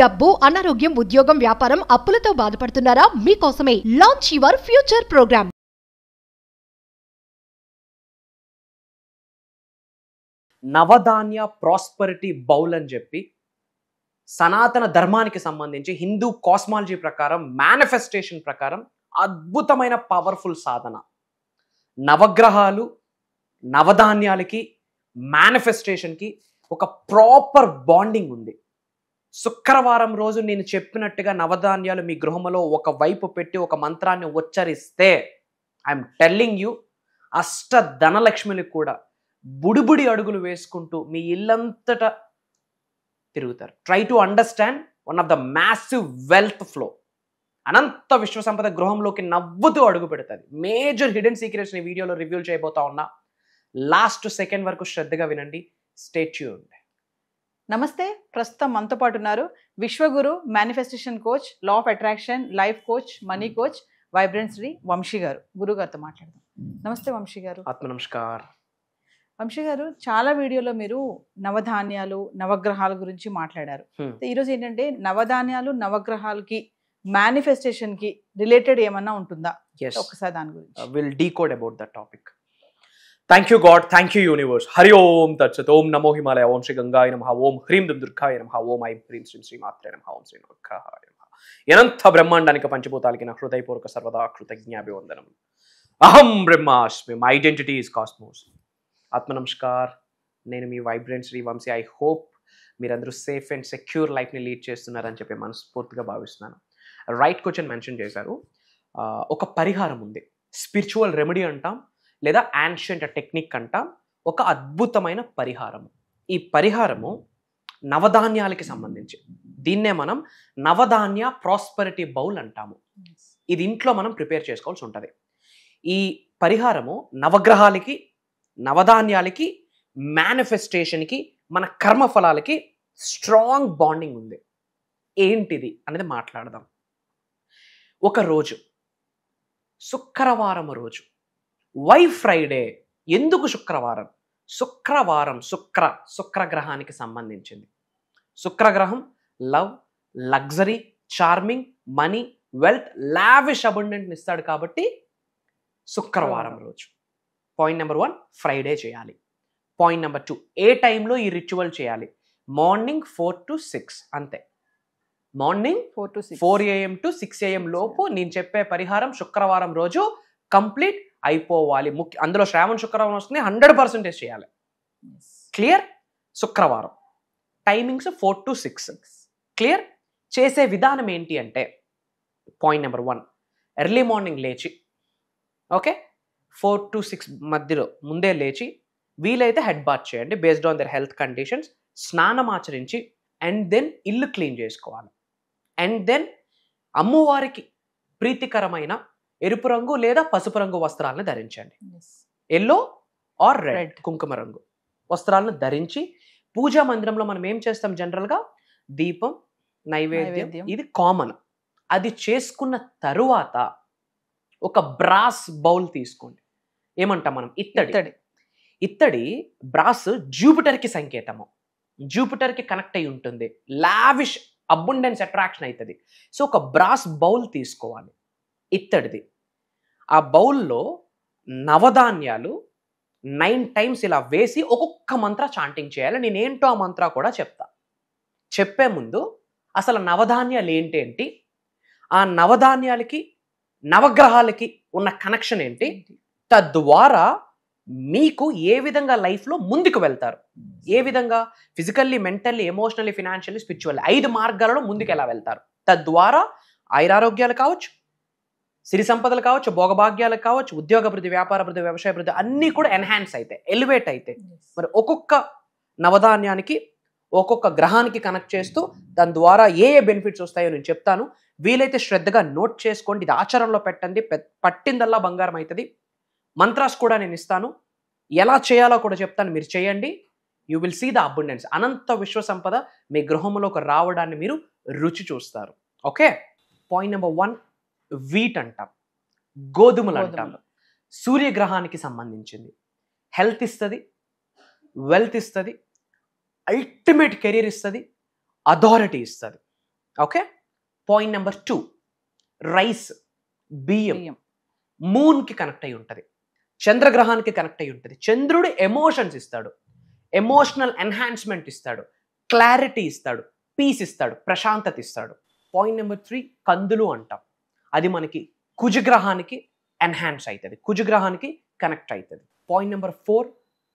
డబ్బు, అనారోగ్యం, ఉద్యోగం, వ్యాపారం, అప్పులతో బాధపడుతున్నారా? మీకోసమే launch your future program. Navadhanya prosperity bowl అని చెప్పి సనాతన ధర్మానికి సంబంధించి హిందూ కాస్మాలజీ ప్రకారం మేనిఫెస్టేషన్ ప్రకారం అద్భుతమైన పవర్ఫుల్ సాధన. నవగ్రహాలు, నవధాన్యాలకి, మేనిఫెస్టేషన్కి ఒక ప్రాపర్ బాండింగ్ ఉంది. శుక్రవారం రోజు నేను చెప్పినట్టుగా నవధాన్యాలు మీ గృహంలో ఒక వైపు పెట్టి ఒక మంత్రాన్ని ఉచ్చరిస్తే ఐఎమ్ టెల్లింగ్ యూ అష్ట ధనలక్ష్మిని కూడా బుడిబుడి అడుగులు వేసుకుంటూ మీ ఇల్లంతటా తిరుగుతారు. Try to understand one of the massive wealth flow. అనంత విశ్వసంపద గృహంలోకి నవ్వుతూ అడుగు పెడుతుంది. మేజర్ హిడెన్ సీక్రెట్స్ ని వీడియోలో రివ్యూ చేయబోతా ఉన్నా. లాస్ట్ సెకండ్ వరకు శ్రద్ధగా వినండి. Stay tuned. నమస్తే, ప్రస్తుతం మనతో పాటు ఉన్నారు విశ్వగురు, manifestation coach, law of attraction, life coach, money coach, vibrant Shri Vamshi గారు. గురువు గారితో మాట్లాడదాం. నమస్తే వంశీ గారు. ఆత్మ నమస్కార్. వంశీ గారు, చాలా వీడియోలో మీరు నవధాన్యాలు, నవగ్రహాల గురించి మాట్లాడారు. ఈరోజు ఏంటంటే నవధాన్యాలు, నవగ్రహాలకి, మేనిఫెస్టేషన్ కి రిలేటెడ్ ఏమన్నా ఉంటుందా? ఒకసారి దాని గురించి will decode about that topic. Thank you God, thank you universe. హరి ఓం తత్సత్. ఓం నమో హిమాలయ, ఓం శ్రీ గంగాయ నమః, ఓం హ్రీం దుర్గాయ నమః, ఓం ఐం హ్రీం శ్రీం శ్రీమాత్రే నమః, ఓం శ్రీ నవగ్రహాయ నమః. అనంత బ్రహ్మాండానికి పంచభూతాలకి నా హృదయపూర్వక సర్వదా కృతజ్ఞాభివందనం. అహం బ్రహ్మాస్మి, మై ఐడెంటిటీ ఈజ్ కాస్మోస్. ఆత్మ నమస్కార్. నేను మీ vibrant Shri Vamshi. I hope మీరందరూ సేఫ్ అండ్ సెక్యూర్ లైఫ్ని లీడ్ చేస్తున్నారని చెప్పి మనస్ఫూర్తిగా భావిస్తున్నాను. రైట్ క్వశ్చన్ మెన్షన్ చేశారు. ఒక పరిహారం ఉంది, స్పిరిచువల్ రెమెడీ అంటాం, లేదా యాన్షియంట్ టెక్నిక్ అంటాం. ఒక అద్భుతమైన పరిహారము. ఈ పరిహారము నవధాన్యాలకి సంబంధించి. దీన్నే మనం నవధాన్య ప్రాస్పరిటీ బౌల్ అంటాము. ఇది ఇంట్లో మనం ప్రిపేర్ చేసుకోవాల్సి ఉంటుంది. ఈ పరిహారము నవగ్రహాలకి, నవధాన్యాలకి, మేనిఫెస్టేషన్కి, మన కర్మఫలాలకి స్ట్రాంగ్ బాండింగ్ ఉంది. ఏంటిది అనేది మాట్లాడదాం. ఒక రోజు శుక్రవారం రోజు. Why Friday? ఎందుకు శుక్రవారం? శుక్రవారం శుక్రగ్రహానికి సంబంధించింది. శుక్రగ్రహం love, luxury, charming, money, wealth, lavish అబండెంట్ని ఇస్తాడు. కాబట్టి శుక్రవారం రోజు. పాయింట్ నెంబర్ 1, ఫ్రైడే చేయాలి. పాయింట్ నెంబర్ 2, ఏ టైంలో ఈ రిచువల్ చేయాలి? మార్నింగ్ 4 to 6 అంతే. మార్నింగ్ 4 AM to 6 AM లోపు నేను చెప్పే పరిహారం శుక్రవారం రోజు కంప్లీట్ అయిపోవాలి. అందులో శ్రావణ శుక్రవారం వస్తుంది, 100% చేయాలి. క్లియర్? శుక్రవారం టైమింగ్స్ 4 to 6. క్లియర్? చేసే విధానం ఏంటి అంటే, పాయింట్ నెంబర్ 1, ఎర్లీ మార్నింగ్ లేచి, ఓకే, 4 to 6 మధ్యలో ముందే లేచి, వీలైతే హెడ్ బాత్ చేయండి based on their health conditions. స్నానం ఆచరించి అండ్ దెన్ ఇల్లు క్లీన్ చేసుకోవాలి. అండ్ దెన్ అమ్మవారికి ప్రీతికరమైన ఎరుపు రంగు లేదా పసుపు రంగు వస్త్రాలను ధరించండి. ఎల్లో ఆర్ రెడ్, కుంకుమ రంగు వస్త్రాలను ధరించి పూజా మందిరంలో మనం ఏం చేస్తాం జనరల్గా? దీపం, నైవేద్యం, ఇది కామన్. అది చేసుకున్న తరువాత ఒక బ్రాస్ బౌల్ తీసుకోండి. ఏమంటాం మనం? ఇత్తడి బ్రాస్ జూపిటర్కి సంకేతము. జూపిటర్కి కనెక్ట్ అయి ఉంటుంది. లావిష్ అబండెన్స్ అట్రాక్షన్ అవుతుంది. సో ఒక బ్రాస్ బౌల్ తీసుకోవాలి, ఇత్తడిది. ఆ బౌల్లో నవధాన్యాలు 9 times ఇలా వేసి ఒక్కొక్క మంత్ర చాంటింగ్ చేయాలి. నేనేంటో ఆ మంత్ర కూడా చెప్తా. చెప్పే ముందు అసలు నవధాన్యాలు ఏంటేంటి, ఆ నవధాన్యాలకి, నవగ్రహాలకి ఉన్న కనెక్షన్ ఏంటి, తద్వారా మీకు ఏ విధంగా లైఫ్లో ముందుకు వెళ్తారు, ఏ విధంగా physically, mentally, emotionally, financially, spiritually 5 మార్గాలలో ముందుకు ఎలా వెళ్తారు, తద్వారా ఆయురారోగ్యాలు కావచ్చు, సిరి సంపదలు కావచ్చు, భోగభాగ్యాలు కావచ్చు, ఉద్యోగభివృద్ధి, వ్యాపారాభివృద్ధి, వ్యవసాయాభివృద్ధి అన్నీ కూడా ఎన్హాన్స్ అవుతాయి, ఎలివేట్ అవుతాయి. మరి ఒక్కొక్క నవధాన్యానికి, ఒక్కొక్క గ్రహానికి కనెక్ట్ చేస్తూ దాని ద్వారా ఏ బెనిఫిట్స్ వస్తాయో నేను చెప్తాను. వీలైతే శ్రద్ధగా నోట్ చేసుకోండి, ఇది ఆచరణలో పెట్టండి, పట్టిందల్లా బంగారం అవుతుంది. మంత్రాస్ కూడా నేను ఇస్తాను, ఎలా చేయాలో కూడా చెప్తాను, మీరు చేయండి. You will see the abundance. అనంత విశ్వ సంపద మీ గృహంలోకి రావడాన్ని మీరు రుచి చూస్తారు. ఓకే. పాయింట్ నెంబర్ 1, వీట్ అంటాం, గోధుమలు అంటాం. సూర్యగ్రహానికి సంబంధించింది. హెల్త్ ఇస్తుంది, వెల్త్ ఇస్తుంది, అల్టిమేట్ కెరీర్ ఇస్తుంది, అథారిటీ ఇస్తుంది. ఓకే. పాయింట్ నెంబర్ 2, రైస్, బియ్యం మూన్కి కనెక్ట్ అయి ఉంటుంది, చంద్రగ్రహానికి కనెక్ట్ అయి ఉంటుంది. చంద్రుడు ఎమోషన్స్ ఇస్తాడు, ఎమోషనల్ ఎన్హాన్స్మెంట్ ఇస్తాడు, క్లారిటీ ఇస్తాడు, పీస్ ఇస్తాడు, ప్రశాంతత ఇస్తాడు. పాయింట్ నెంబర్ 3, కందులు అంటాం. అది మనకి కుజగ్రహానికి ఎన్హాన్స్ అవుతుంది, కుజగ్రహానికి కనెక్ట్ అవుతుంది. పాయింట్ నెంబర్ 4,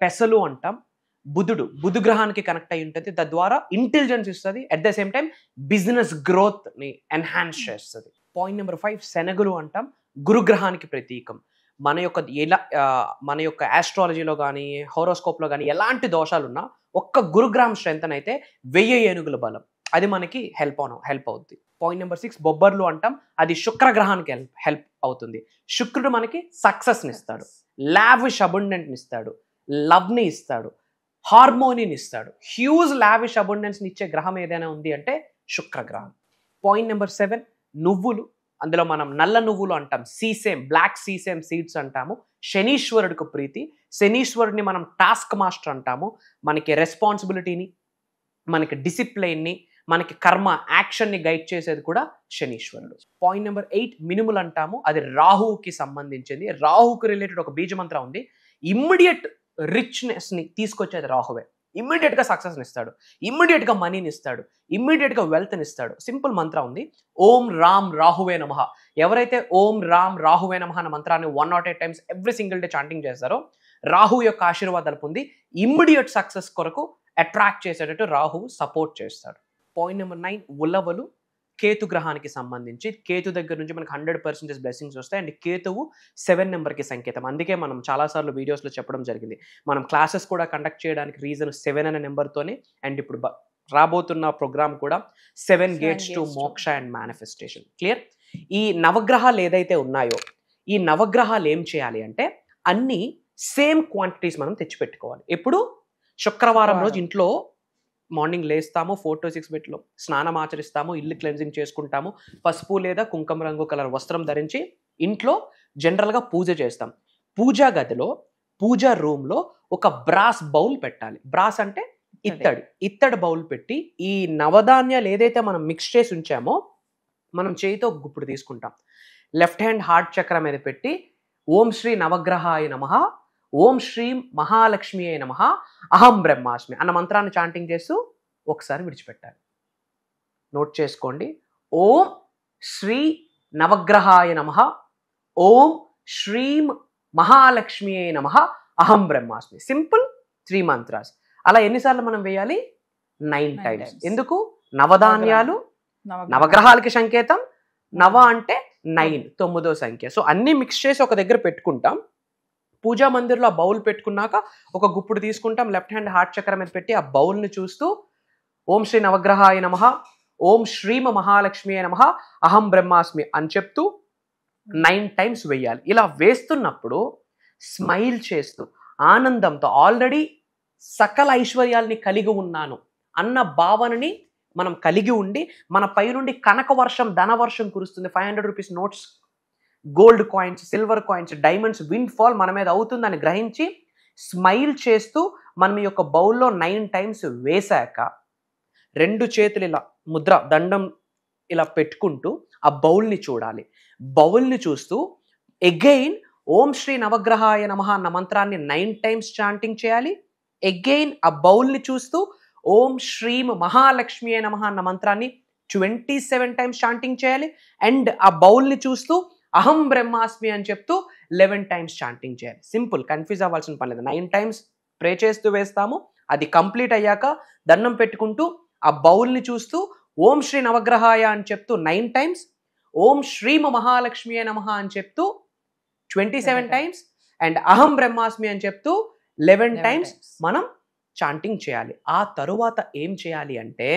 పెసలు అంటాం. బుధ గ్రహానికి కనెక్ట్ అయి ఉంటుంది, తద్వారా ఇంటెలిజెన్స్ ఇస్తుంది, at the same time business గ్రోత్ని ఎన్హాన్స్ చేస్తుంది. పాయింట్ నెంబర్ 5, శనగలు అంటాం. గురుగ్రహానికి ప్రతీకం. మన యొక్క ఆస్ట్రాలజీలో కానీ హోరోస్కోప్లో కానీ ఎలాంటి దోషాలు ఉన్నా ఒక్క గురుగ్రహం స్ట్రెంత్ అయితే 1000 ఏనుగుల బలం, అది మనకి హెల్ప్ అవుతుంది. పాయింట్ నెంబర్ 6, బొబ్బర్లు అంటాం. అది శుక్రగ్రహానికి హెల్ప్ అవుతుంది. శుక్రుడు మనకి సక్సెస్ని ఇస్తాడు, లావిష్ అబండెంట్ని ఇస్తాడు, లవ్ని ఇస్తాడు, హార్మోనీని ఇస్తాడు. హ్యూజ్ లావిష్ అబండెన్స్ని ఇచ్చే గ్రహం ఏదైనా ఉంది అంటే శుక్రగ్రహం. పాయింట్ నెంబర్ 7, నువ్వులు. అందులో మనం నల్ల నువ్వులు అంటాం, సీసేమ్, బ్లాక్ సీసేమ్ సీడ్స్ అంటాము. శనీశ్వరుడికి ప్రీతి. శనీశ్వరుడిని మనం టాస్క్ మాస్టర్ అంటాము. మనకి రెస్పాన్సిబిలిటీని, మనకి డిసిప్లైన్ని, మనకి కర్మ యాక్షన్ని గైడ్ చేసేది కూడా శనీశ్వరుడు. పాయింట్ నెంబర్ 8, మినుములు అంటాము. అది రాహువుకి సంబంధించింది. రాహువుకి రిలేటెడ్ ఒక బీజమంత్రం ఉంది. ఇమ్మీడియట్ రిచ్నెస్ని తీసుకొచ్చేది రాహువే. ఇమ్మీడియట్గా సక్సెస్ని ఇస్తాడు, ఇమ్మీడియట్గా మనీని ఇస్తాడు, ఇమ్మీడియట్గా వెల్త్ని ఇస్తాడు. సింపుల్ మంత్రం ఉంది, ఓం రామ్ రాహువే నమః. ఎవరైతే ఓం రామ్ రాహువే నమః అన్న మంత్రాన్ని 108 times every single day chanting చేస్తారో రాహు యొక్క ఆశీర్వాదాలు పొంది ఇమ్మీడియట్ సక్సెస్ కొరకు అట్రాక్ట్ చేసేటట్టు రాహువు సపోర్ట్ చేస్తాడు. పాయింట్ నెంబర్ 9, ఉలవలు. కేతు గ్రహానికి సంబంధించి కేతు దగ్గర నుంచి మనకు 100% బ్లెస్సింగ్స్ వస్తాయి. అండ్ కేతువు 7 నెంబర్కి సంకేతం. అందుకే మనం చాలాసార్లు వీడియోస్లో చెప్పడం జరిగింది, మనం క్లాసెస్ కూడా కండక్ట్ చేయడానికి రీజన్ 7 అనే నెంబర్తోనే. అండ్ ఇప్పుడు రాబోతున్న ప్రోగ్రామ్ కూడా 7 gates to మోక్ష అండ్ మేనిఫెస్టేషన్. క్లియర్? ఈ నవగ్రహాలు ఏదైతే ఉన్నాయో ఈ నవగ్రహాలు ఏం చేయాలి అంటే అన్నీ సేమ్ క్వాంటిటీస్ మనం తెచ్చిపెట్టుకోవాలి. ఎప్పుడు? శుక్రవారం రోజు ఇంట్లో మార్నింగ్ లేస్తాము, 4 to 6 బెట్లో స్నానం ఆచరిస్తాము, ఇల్లు క్లెన్జింగ్ చేసుకుంటాము, పసుపు లేదా కుంకుమ రంగు కలర్ వస్త్రం ధరించి ఇంట్లో జనరల్గా పూజ చేస్తాం. పూజా గదిలో, పూజా రూమ్లో ఒక బ్రాస్ బౌల్ పెట్టాలి. బ్రాస్ అంటే ఇత్తడి బౌల్ పెట్టి ఈ నవధాన్యాలు ఏదైతే మనం మిక్స్ చేసి ఉంచామో మనం చేయితో ఒక గుప్పుడు తీసుకుంటాం. లెఫ్ట్ హ్యాండ్ హార్ట్ చక్ర మీద పెట్టి ఓం శ్రీ నవగ్రహాయ నమః, ఓం శ్రీం మహాలక్ష్మి అయి నమః, అహం బ్రహ్మాస్మి అన్న మంత్రాన్ని చాంటింగ్ చేస్తూ ఒకసారి విడిచిపెట్టాలి. నోట్ చేసుకోండి. ఓం శ్రీ నవగ్రహాయ నమః, ఓం శ్రీం మహాలక్ష్మి అయి నమః, అహం బ్రహ్మాస్మి. Simple 3 mantras. అలా ఎన్నిసార్లు మనం వేయాలి? 9 times. ఎందుకు? నవధాన్యాలు నవగ్రహాలకి సంకేతం, నవ అంటే 9, 9వ సంఖ్య. సో అన్ని మిక్స్ చేసి ఒక దగ్గర పెట్టుకుంటాం. పూజా మందిర్లో ఆ బౌల్ పెట్టుకున్నాక ఒక గుప్పుడు తీసుకుంటాం, లెఫ్ట్ హ్యాండ్ హార్ట్ చక్రం మీద పెట్టి ఆ బౌల్ని చూస్తూ ఓం శ్రీ నవగ్రహాయ నమః, ఓం శ్రీమ మహాలక్ష్మి నమః, అహం బ్రహ్మాస్మి అని చెప్తూ 9 times వేయాలి. ఇలా వేస్తున్నప్పుడు స్మైల్ చేస్తూ ఆనందంతో ఆల్రెడీ సకల ఐశ్వర్యాల్ని కలిగి ఉన్నాను అన్న భావనని మనం కలిగి ఉండి మన పై నుండి కనక వర్షం, ధనవర్షం కురుస్తుంది. 500 rupees notes, gold coins, silver coins, diamonds wind fall మన మీద అవుతుందని గ్రహించి స్మైల్ చేస్తూ మనం ఈ యొక్క బౌల్లో 9 times వేశాక 2 చేతులు ఇలా ముద్ర దండం ఇలా పెట్టుకుంటూ ఆ బౌల్ని చూడాలి. బౌల్ని చూస్తూ అగైన్ ఓం శ్రీ నవగ్రహాయ నమః అన్న మంత్రాన్ని 9 times చాంటింగ్ చేయాలి. అగైన్ ఆ బౌల్ని చూస్తూ ఓం శ్రీం మహాలక్ష్మి నమః అన్న మంత్రాన్ని 27 times చాంటింగ్ చేయాలి. అండ్ ఆ బౌల్ని చూస్తూ అహం బ్రహ్మాస్మి అని చెప్తూ 11 times చాంటింగ్ చేయాలి. సింపుల్, కన్ఫ్యూజ్ అవ్వాల్సిన పని లేదు. 9 times ప్రే చేస్తూ వేస్తాము. అది కంప్లీట్ అయ్యాక దండం పెట్టుకుంటూ ఆ బౌల్ని చూస్తూ ఓం శ్రీ నవగ్రహాయ అని చెప్తూ 9 times, ఓం శ్రీమ మహాలక్ష్మి నమః అని చెప్తూ 27 times అండ్ అహం బ్రహ్మాస్మి అని చెప్తూ 11 times మనం చాంటింగ్ చేయాలి. ఆ తరువాత ఏం చేయాలి అంటే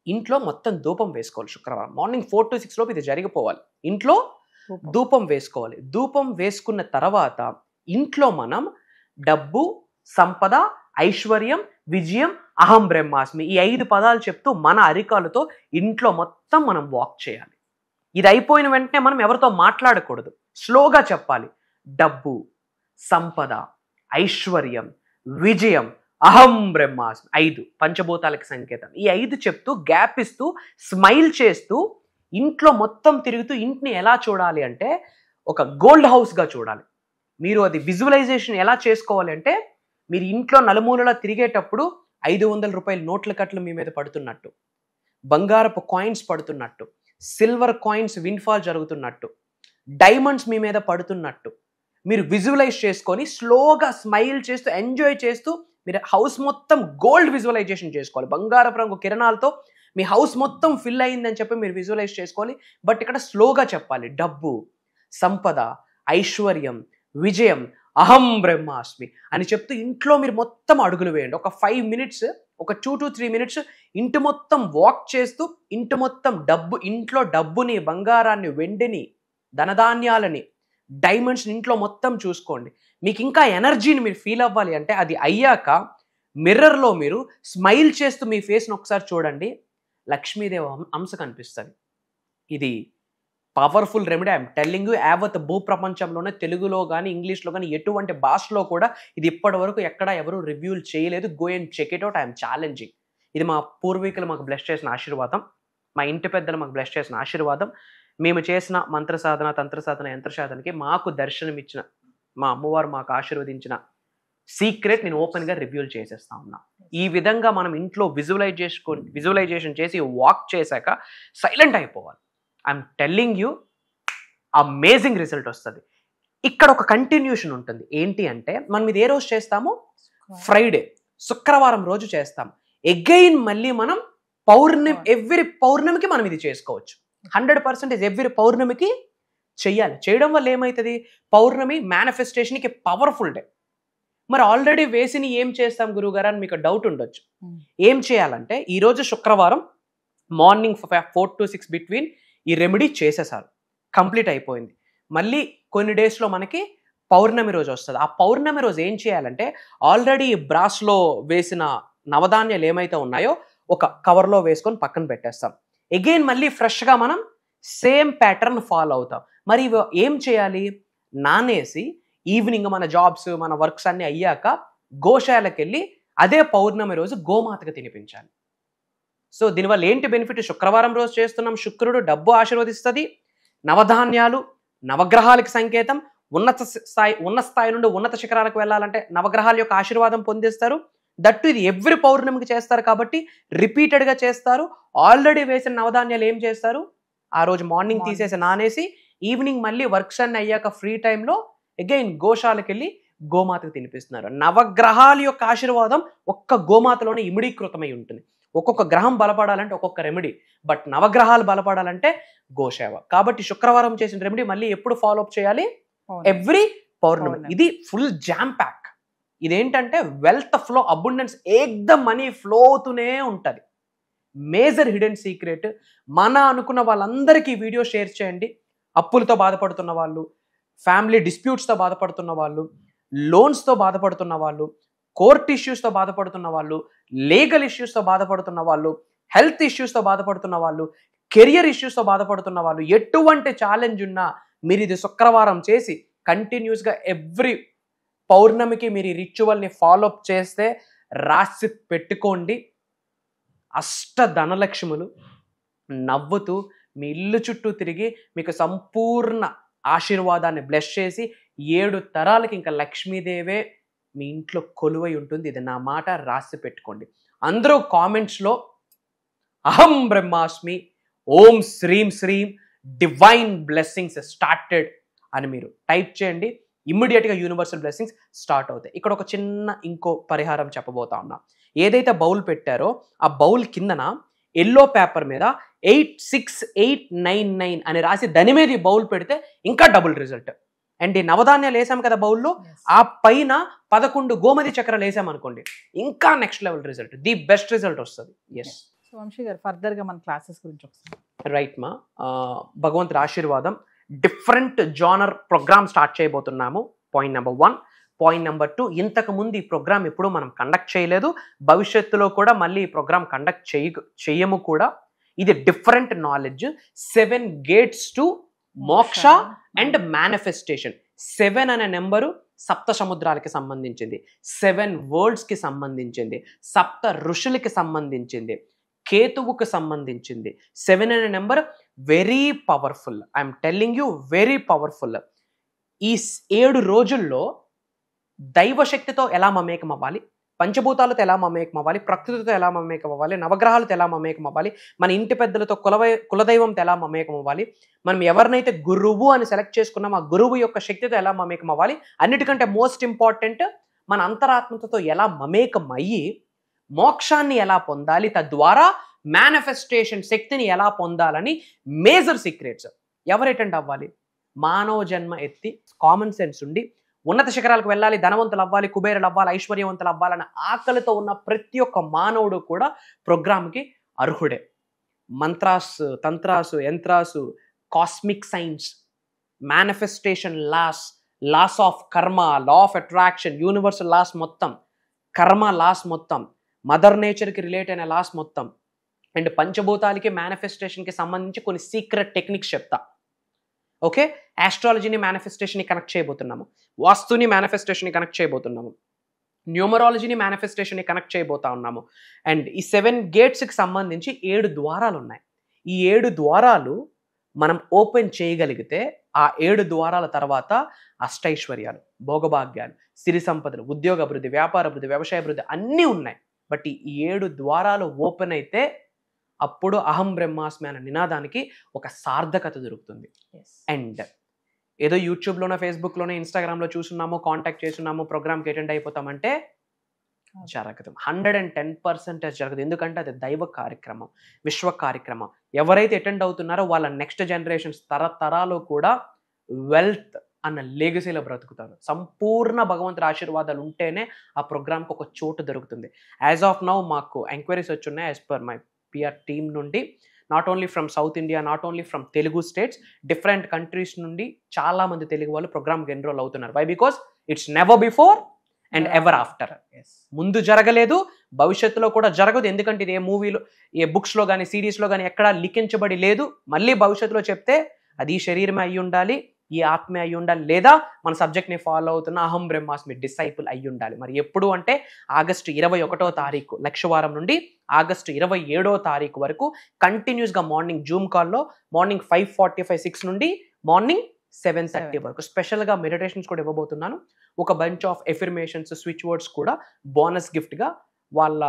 ఇంట్లో మొత్తం ధూపం వేసుకోవాలి. శుక్రవారం మార్నింగ్ 4 to 6 లోపు ఇది జరిగిపోవాలి. ఇంట్లో ధూపం వేసుకోవాలి. ధూపం వేసుకున్న తర్వాత ఇంట్లో మనం డబ్బు, సంపద, ఐశ్వర్యం, విజయం, అహం బ్రహ్మాస్మి ఈ 5 పదాలు చెప్తూ మన అరికాలతో ఇంట్లో మొత్తం మనం వాక్ చేయాలి. ఇది అయిపోయిన వెంటనే మనం ఎవరితో మాట్లాడకూడదు, స్లోగా చెప్పాలి. డబ్బు, సంపద, ఐశ్వర్యం, విజయం, అహం బ్రహ్మాస్మి 5 పంచభూతాలకి సంకేతం. ఈ 5 చెప్తూ గ్యాప్ ఇస్తూ స్మైల్ చేస్తూ ఇంట్లో మొత్తం తిరుగుతూ ఇంటిని ఎలా చూడాలి అంటే ఒక గోల్డ్ హౌస్గా చూడాలి. మీరు అది విజువలైజేషన్ ఎలా చేసుకోవాలి అంటే మీరు ఇంట్లో నలుమూలలా తిరిగేటప్పుడు 500 రూపాయల నోట్ల కట్లు మీ మీద పడుతున్నట్టు, బంగారపు కాయిన్స్ పడుతున్నట్టు, సిల్వర్ కాయిన్స్ విన్ఫాల్ జరుగుతున్నట్టు, డైమండ్స్ మీ మీద పడుతున్నట్టు మీరు విజువలైజ్ చేసుకొని స్లోగా స్మైల్ చేస్తూ ఎంజాయ్ చేస్తూ మీరు హౌస్ మొత్తం గోల్డ్ విజువలైజేషన్ చేసుకోవాలి. బంగారపు రంగు కిరణాలతో మీ హౌస్ మొత్తం ఫిల్ అయిందని చెప్పి మీరు విజువలైజ్ చేసుకోవాలి. బట్ ఇక్కడ స్లోగా చెప్పాలి. డబ్బు, సంపద, ఐశ్వర్యం, విజయం, అహం బ్రహ్మాస్మి అని చెప్తూ ఇంట్లో మీరు మొత్తం అడుగులు వేయండి. ఒక 5 minutes, ఒక 2 to 3 minutes ఇంటి మొత్తం వాక్ చేస్తూ ఇంటి మొత్తం ఇంట్లో డబ్బుని, బంగారాన్ని, వెండిని, ధనధాన్యాలని, డైమండ్స్ ఇంట్లో మొత్తం చూసుకోండి. మీకు ఇంకా ఎనర్జీని మీరు ఫీల్ అవ్వాలి అంటే అది అయ్యాక మిర్రర్లో మీరు స్మైల్ చేస్తూ మీ ఫేస్ని ఒకసారి చూడండి. లక్ష్మీదేవి అంశ కనిపిస్తుంది. ఇది powerful remedy. I'm telling you. యావత్ భూ ప్రపంచంలోనే తెలుగులో కానీ ఇంగ్లీష్లో కానీ ఎటువంటి భాషలో కూడా ఇది ఇప్పటి వరకు ఎక్కడ ఎవరు రివ్యూలు చేయలేదు. Go and check it out. I'm challenging. ఇది మా పూర్వీకులు మాకు బ్లెస్ చేసిన ఆశీర్వాదం, మా ఇంటి పెద్దలు మాకు బ్లెస్ చేసిన ఆశీర్వాదం. మేము చేసిన మంత్ర సాధన, తంత్ర సాధన, యంత్ర సాధనకి మాకు దర్శనమిచ్చిన మా అమ్మవారు మాకు ఆశీర్వదించిన సీక్రెట్ నేను ఓపెన్గా రివ్యూలు చేసేస్తా ఉన్నా. ఈ విధంగా మనం ఇంట్లో విజువలైజేషన్ చేసి వాక్ చేశాక సైలెంట్ అయిపోవాలి. I'm telling you amazing result వస్తుంది. ఇక్కడ ఒక కంటిన్యూషన్ ఉంటుంది. ఏంటి అంటే మనం ఇది ఏ రోజు చేస్తాము? ఫ్రైడే, శుక్రవారం రోజు చేస్తాం. ఎగైన్ మళ్ళీ మనం ఎవ్రీ పౌర్ణమికి మనం ఇది చేసుకోవచ్చు. 100% ఎవ్రీ పౌర్ణమికి చెయ్యాలి. చేయడం వల్ల ఏమవుతుంది? పౌర్ణమి మేనిఫెస్టేషన్కి పవర్ఫుల్ డే. మరి ఆల్రెడీ వేసిని ఏం చేస్తాం గురువుగారు అని మీకు డౌట్ ఉండొచ్చు. ఏం చేయాలంటే ఈరోజు శుక్రవారం మార్నింగ్ 4 to 6 బిట్వీన్ ఈ రెమెడీ చేసేసారు, కంప్లీట్ అయిపోయింది. మళ్ళీ కొన్ని డేస్లో మనకి పౌర్ణమి రోజు వస్తుంది. ఆ పౌర్ణమి రోజు ఏం చేయాలంటే ఆల్రెడీ బ్రాస్లో వేసిన నవధాన్యాలు ఏమైతే ఉన్నాయో ఒక కవర్లో వేసుకొని పక్కన పెట్టేస్తాం. అగైన్ మళ్ళీ ఫ్రెష్గా మనం సేమ్ ప్యాటర్న్ ఫాలో అవుతాం. మరి ఏం చేయాలి? నానేసి ఈవినింగ్ మన జాబ్స్, మన వర్క్స్ అన్నీ అయ్యాక గోశాలకు వెళ్ళి అదే పౌర్ణమి రోజు గోమాతకు తినిపించాలి. సో దీనివల్ల ఏంటి బెనిఫిట్? శుక్రవారం రోజు చేస్తున్నాం, శుక్రుడు డబ్బు ఆశీర్వదిస్తుంది, నవధాన్యాలు నవగ్రహాలకి సంకేతం. ఉన్న స్థాయి నుండి ఉన్నత శిఖరాలకు వెళ్ళాలంటే నవగ్రహాల యొక్క ఆశీర్వాదం పొందిస్తారు. దట్టు ఇది ఎవ్రీ పౌర్ణమికి చేస్తారు కాబట్టి రిపీటెడ్గా చేస్తారు. ఆల్రెడీ వేసిన నవధాన్యాలు ఏం చేస్తారు? ఆ రోజు మార్నింగ్ తీసేసి నానేసి ఈవినింగ్ మళ్ళీ వర్క్స్ అన్ని అయ్యాక ఫ్రీ టైంలో అగైన్ గోశాలకు వెళ్ళి గోమాతకు తినిపిస్తున్నారు. నవగ్రహాల యొక్క ఆశీర్వాదం ఒక్క గోమాతలోనే ఇమిడీకృతమై ఉంటుంది. ఒక్కొక్క గ్రహం బలపడాలంటే ఒక్కొక్క రెమెడీ, బట్ నవగ్రహాలు బలపడాలంటే గోసేవ. కాబట్టి శుక్రవారం చేసిన రెమెడీ మళ్ళీ ఎప్పుడు ఫాలో అప్ చేయాలి? ఎవ్రీ పౌర్ణమి. ఇది ఫుల్ జామ్ ప్యాక్. ఇదేంటంటే wealth flow, abundance, ఏకదం money flow అవుతూనే ఉంటుంది. Major hidden secret. మన అనుకున్న వాళ్ళందరికీ వీడియో షేర్ చేయండి. అప్పులతో బాధపడుతున్న వాళ్ళు, ఫ్యామిలీ డిస్ప్యూట్స్తో బాధపడుతున్న వాళ్ళు, లోన్స్తో బాధపడుతున్న వాళ్ళు, కోర్ట్ ఇష్యూస్తో బాధపడుతున్న వాళ్ళు, లీగల్ ఇష్యూస్తో బాధపడుతున్న వాళ్ళు, హెల్త్ ఇష్యూస్తో బాధపడుతున్న వాళ్ళు, కెరియర్ ఇష్యూస్తో బాధపడుతున్న వాళ్ళు, ఎటువంటి ఛాలెంజ్ ఉన్నా మీరు ఇది శుక్రవారం చేసి కంటిన్యూస్గా ఎవ్రీ పౌర్ణమికి మీరు ఈ రిచువల్ని ఫాలో అప్ చేస్తే రాసి పెట్టుకోండి. అష్ట ధనలక్ష్ములు నవ్వుతూ మీ ఇల్లు చుట్టూ తిరిగి మీకు సంపూర్ణ ఆశీర్వాదాన్ని బ్లెస్ చేసి 7 తరాలకి ఇంకా లక్ష్మీదేవే మీ ఇంట్లో కొలువై ఉంటుంది. ఇది నా మాట, రాసి పెట్టుకోండి. అందరూ కామెంట్స్లో అహం బ్రహ్మాస్మి, ఓం శ్రీం శ్రీం డివైన్ బ్లెస్సింగ్స్ స్టార్టెడ్ అని మీరు టైప్ చేయండి. ఇమ్మీడియట్గా యూనివర్సల్ బ్లెస్సింగ్స్ స్టార్ట్ అవుతాయి. ఇక్కడ ఒక చిన్న ఇంకో పరిహారం చెప్పబోతా ఉన్నా. ఏదైతే బౌల్ పెట్టారో ఆ బౌల్ కిందన ఎల్లో పేపర్ మీద 86899 అని రాసి దాని మీద ఈ బౌల్ పెడితే ఇంకా డబుల్ రిజల్ట్. అండ్ ఈ నవధాన్యాలు వేసాం కదా బౌల్లో, ఆ పైన 11 గోమతి చక్రాలు వేసామనుకోండి, ఇంకా next level result, the best result వస్తుంది. ఎస్. సో వంశీ గారు ఫర్దర్గా మన క్లాసెస్ గురించి ఒకసారి. రైట్ మా, భగవంతుడి ఆశీర్వాదం. డిఫరెంట్ జానర్ ప్రోగ్రామ్ స్టార్ట్ చేయబోతున్నాము. Point number 1. పాయింట్ నెంబర్ 2, ఇంతకు ముందు ఈ ప్రోగ్రామ్ ఎప్పుడూ మనం కండక్ట్ చేయలేదు, భవిష్యత్తులో కూడా మళ్ళీ ఈ ప్రోగ్రామ్ కండక్ట్ చేయము కూడా. ఇది డిఫరెంట్ నాలెడ్జ్. 7 gates టు మోక్ష అండ్ మేనిఫెస్టేషన్. 7 అనే నెంబరు సప్త సముద్రాలకి సంబంధించింది, 7 వరల్డ్స్కి సంబంధించింది, సప్త ఋషులకి సంబంధించింది, కేతువుకు సంబంధించింది. 7 అనే number very powerful. I'm telling you, very powerful. ఈ 7 రోజుల్లో దైవశక్తితో ఎలా మమేకం అవ్వాలి, పంచభూతాలతో ఎలా మమేకం అవ్వాలి, ప్రకృతితో ఎలా మమేకం అవ్వాలి, నవగ్రహాలతో ఎలా మమేకం అవ్వాలి, మన ఇంటి పెద్దలతో కులదైవంతో ఎలా మమేకం అవ్వాలి, మనం ఎవరినైతే గురువు అని సెలెక్ట్ చేసుకున్నాం ఆ గురువు యొక్క శక్తితో ఎలా మమేకం అవ్వాలి, అన్నిటికంటే మోస్ట్ ఇంపార్టెంట్ మన అంతరాత్మతో ఎలా మమేకం అయ్యి మోక్షాన్ని ఎలా పొందాలి, తద్వారా మేనిఫెస్టేషన్ శక్తిని ఎలా పొందాలని మేజర్ సీక్రెట్స్. ఎవరు అటెండ్ అవ్వాలి? మానవ జన్మ ఎత్తి కామన్ సెన్స్ ఉండి ఉన్నత శిఖరాలకు వెళ్ళాలి, ధనవంతులు అవ్వాలి, కుబేరులు అవ్వాలి, ఐశ్వర్యవంతులు అవ్వాలన్న ఆకలితో ఉన్న ప్రతి ఒక్క మానవుడు కూడా ప్రోగ్రామ్కి అర్హుడే. Mantras, tantras, yantras, cosmic science, manifestation laws of karma, law of attraction, universal laws మొత్తం, కర్మ లాస్ మొత్తం, మదర్ నేచర్కి రిలేట్ అయిన లాస్ మొత్తం, అండ్ పంచభూతాలకి మేనిఫెస్టేషన్కి సంబంధించి కొన్ని సీక్రెట్ టెక్నిక్స్ చెప్తా. ఓకే, ఆస్ట్రాలజీని మేనిఫెస్టేషన్ని కనెక్ట్ చేయబోతున్నాము, వాస్తుని మేనిఫెస్టేషన్ని కనెక్ట్ చేయబోతున్నాము, న్యూమరాలజీని మేనిఫెస్టేషన్ని కనెక్ట్ చేయబోతా ఉన్నాము. అండ్ ఈ 7 గేట్స్కి సంబంధించి 7 ద్వారాలు ఉన్నాయి. ఈ 7 ద్వారాలు మనం ఓపెన్ చేయగలిగితే ఆ 7 ద్వారాల తర్వాత అష్టైశ్వర్యాలు, భోగభాగ్యాలు, సిరి సంపదలు, ఉద్యోగ అభివృద్ధి, వ్యాపార అభివృద్ధి, వ్యవసాయ అభివృద్ధి అన్నీ ఉన్నాయి. బట్ ఈ 7 ద్వారాలు ఓపెన్ అయితే అప్పుడు అహం బ్రహ్మాస్మి అనే నినాదానికి ఒక సార్థకత దొరుకుతుంది. అండ్ ఏదో యూట్యూబ్లోనో, ఫేస్బుక్లోనో, ఇన్స్టాగ్రామ్లో చూస్తున్నాము, కాంటాక్ట్ చేస్తున్నాము, ప్రోగ్రామ్కి అటెండ్ అయిపోతామంటే జరగదు. 110% జరగదు. ఎందుకంటే అది దైవ కార్యక్రమం, విశ్వ కార్యక్రమం. ఎవరైతే అటెండ్ అవుతున్నారో వాళ్ళ నెక్స్ట్ జనరేషన్స్ తరతరాలు కూడా వెల్త్ అన్న లెగసీలో బ్రతుకుతారు. సంపూర్ణ భగవంతుడి ఆశీర్వాదాలు ఉంటేనే ఆ ప్రోగ్రామ్కి ఒక చోటు దొరుకుతుంది. యాజ్ ఆఫ్ నౌ మాకు ఎంక్వైరీస్ వచ్చున్నాయి as per my PR team నుండి, not only from South India, not only from Telugu states, different countries నుండి చాలా మంది తెలుగు వాళ్ళు ప్రోగ్రామ్కి ఎన్రోల్ అవుతున్నారు. Why? Because it's never before and ever after. ముందు జరగలేదు, భవిష్యత్తులో కూడా జరగదు. ఎందుకంటే ఇది ఏ మూవీలో, ఏ బుక్స్లో కానీ, సిరీస్లో కానీ ఎక్కడా లిఖించబడి లేదు. మళ్ళీ భవిష్యత్తులో చెప్తే అది ఈ శరీరమే అయి ఉండాలి, ఈ ఆత్మే అయి ఉండాలి, లేదా మన సబ్జెక్ట్ని ఫాలో అవుతున్న అహం బ్రహ్మాస్మి డిసైపుల్ అయి ఉండాలి. మరి ఎప్పుడు అంటే ఆగస్టు 21వ తారీఖు లక్షవారం నుండి ఆగస్టు 27వ తారీఖు వరకు కంటిన్యూస్గా మార్నింగ్ జూమ్ కాల్లో మార్నింగ్ 5:45, 6 నుండి మార్నింగ్ 7:30 వరకు స్పెషల్గా మెడిటేషన్స్ కూడా ఇవ్వబోతున్నాను. ఒక bunch of affirmations, switch words కూడా బోనస్ గిఫ్ట్గా, వాళ్ళ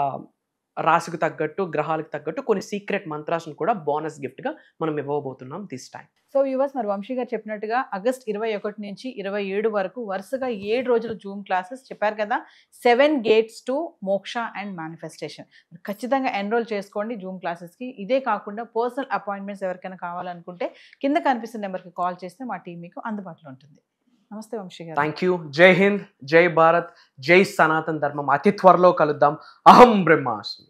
రాశికి తగ్గట్టు, గ్రహాలకు తగ్గట్టు కొన్ని సీక్రెట్ మంత్రాలను కూడా బోనస్ గిఫ్ట్గా మనం ఇవ్వబోతున్నాం దిస్ టైం. సో యువర్స్, మరి వంశీ గారు చెప్పినట్టుగా ఆగస్ట్ 21 నుంచి 27 వరకు వరుసగా 7 రోజులు జూమ్ క్లాసెస్ చెప్పారు కదా. 7 గేట్స్ టు మోక్ష అండ్ మేనిఫెస్టేషన్. ఖచ్చితంగా ఎన్రోల్ చేసుకోండి జూమ్ క్లాసెస్కి. ఇదే కాకుండా పర్సనల్ అపాయింట్మెంట్స్ ఎవరికైనా కావాలనుకుంటే కింద కనిపిస్తున్న నెంబర్కి కాల్ చేస్తే మా టీం మీకు అందుబాటులో ఉంటుంది. నమస్తే వంశీ గారు. Thank you. జై హింద్, జై భారత్, జై సనాతన్ ధర్మం. అతి త్వరలో కలుద్దాం. అహం బ్రహ్మాస్మి.